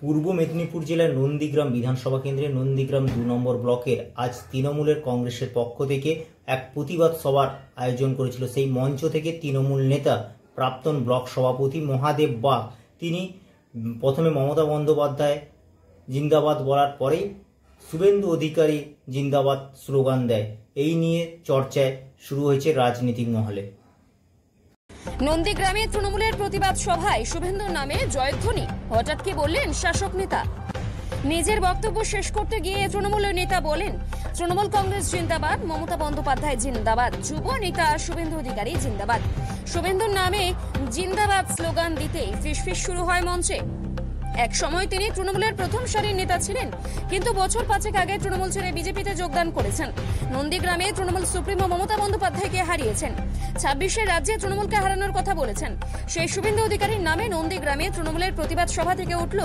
পূর্ব মেদিনীপুর জেলার নন্দীগ্রাম বিধানসভা কেন্দ্রে নন্দীগ্রাম 2 নম্বর ব্লকের আজ তৃণমূলের কংগ্রেসের পক্ষ থেকে এক প্রতিবাদ সভার আয়োজন করেছিল। সেই মঞ্চ থেকে তৃণমূল নেতা প্রাক্তন ব্লক সভাপতি মহাদেব বাগ তিনি প্রথমে মমতা বন্দ্যোপাধ্যায় জিন্দাবাদ বলার পরেই শুভেন্দু অধিকারী জিন্দাবাদ স্লোগান দেয়। এই নিয়ে চর্চায় শুরু হয়েছে রাজনৈতিক মহলে। নন্দীগ্রামে তৃণমূলের প্রতিবাদ সভায় শুভেন্দুর নামে জয়ধ্বনি। হঠাৎ কি বললেন শাসক নেতা? নিজের বক্তব্য শেষ করতে গিয়ে তৃণমূলের নেতা বলেন, তৃণমূল কংগ্রেস জিন্দাবাদ, মমতা বন্দ্যোপাধ্যায় জিন্দাবাদ, যুব নেতা শুভেন্দু অধিকারী জিন্দাবাদ। শুভেন্দুর নামে জিন্দাবাদ স্লোগান দিতেই ফিসফিস শুরু হয় মঞ্চে। এক সময় তিনি তৃণমূলের প্রথম সারির নেতা ছিলেন, কিন্তু বছর 5 আগে তৃণমূল ছেড়ে বিজেপিতে যোগদান করেছেন। নন্দীগ্রামে তৃণমূল সুপ্রিমো মমতা বন্দ্যোপাধ্যায়কে হারিয়েছেন। 26 রাজ্যে তৃণমূলকে হারানোর কথা বলেছেন। সেই শুভেন্দু অধিকারীর নামে নন্দীগ্রামে তৃণমূলের প্রতিবাদ সভা থেকে উঠল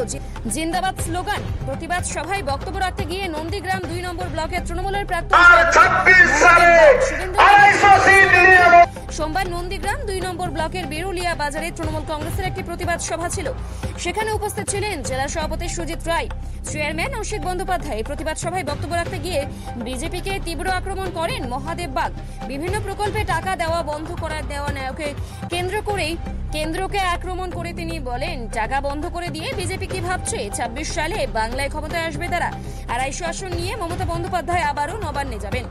জিন্দাবাদ স্লোগান। প্রতিবাদ সভায় বক্তব্য রাখতে গিয়ে নন্দীগ্রাম 2 নম্বর ব্লকের তৃণমূলের প্রাক্তন সোমবার নন্দীগ্রাম 2 নম্বর ব্লকের বেরুলিয়া বাজারে তৃণমূল কংগ্রেসের একটি প্রতিবাদ সভা ছিল। সেখানে উপস্থিত ছিলেন জেলা সভাপতি সুজিত রায়, চেয়ারম্যান অসিত বন্দ্যোপাধ্যায়। প্রতিবাদ সভায় বক্তব্য রাখতে গিয়ে বিজেপিকে তীব্র আক্রমণ করেন মহাদেব বাগ। বিভিন্ন প্রকল্পে টাকা দেওয়া বন্ধ করার দেওয়া ন্যায়কে কেন্দ্র করেই কেন্দ্রকে আক্রমণ করে তিনি বলেন, টাকা বন্ধ করে দিয়ে বিজেপি কি ভাবছে 26 সালে বাংলায় ক্ষমতায় আসবে তারা? 250 আসন নিয়ে মমতা বন্দ্যোপাধ্যায় আবারও নবান্নে যাবেন।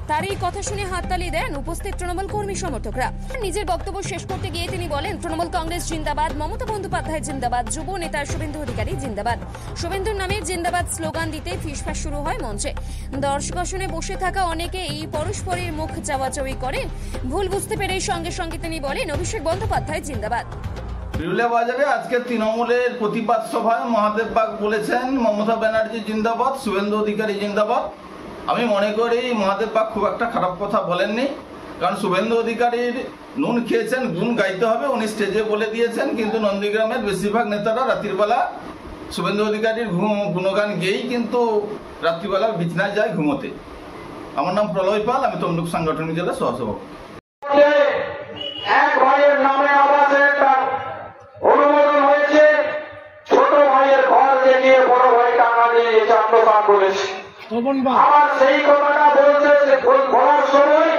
তার এই কথা শুনে হাততালি দেন উপস্থিত তৃণমূল কর্মী সমর্থকরা। নিজের বক্তব্য শেষ করতে গিয়ে তিনি বলেন, তৃণমূল কংগ্রেস জিন্দাবাদ, মমতা বন্দ্যোপাধ্যায় জিন্দাবাদ, যুব নেতা শুভেন্দু অধিকারী জিন্দাবাদ। শুভেন্দুর নামে জিন্দাবাদ স্লোগান দিতে ফিসফাস শুরু হয় মঞ্চে। দর্শক আসনে বসে থাকা অনেকে এই পরস্পরের মুখ চাওয়াচাওয়ি করেন। ভুল বুঝতে পেরে সঙ্গে সঙ্গে তিনি বলেন, অভিষেক বন্দ্যোপাধ্যায় জিন্দাবাদ। বেরুলিয়া বাজারে আজকে তৃণমূলের প্রতিবাদ সভায় মহাদেব বাগ বলেছেন, মমতা ব্যানার্জি জিন্দাবাদ, শুভেন্দু অধিকারী জিন্দাবাদ। আমি মনে করি মহাদেব বাগ খুব একটা খারাপ কথা বলেননি, কারণ শুভেন্দু অধিকারীর নুন খেয়েছেন, গুণ গাইতে হবে উনি স্টেজে বলে দিয়েছেন। কিন্তু নন্দীগ্রামের বেশিরভাগ নেতারা রাত্রিবেলা শুভেন্দু অধিকারীর গুণগান গেয়েই কিন্তু রাত্রিবেলা বিছনায় যায় ঘুমোতে। আমার নাম প্রলয় পাল, আমি তমলুক সাংগঠনিক জেলার সহসভাপতি। এক ভাইয়ের নামে আবাসের একটা অনুমোদন হয়েছে, ছোট ভাইয়ের ঘর দেখিয়ে বড় ভাই টাকা দিয়ে চান্দোকান করেছে। আমার সেই কথাটা বলতে বলার সময়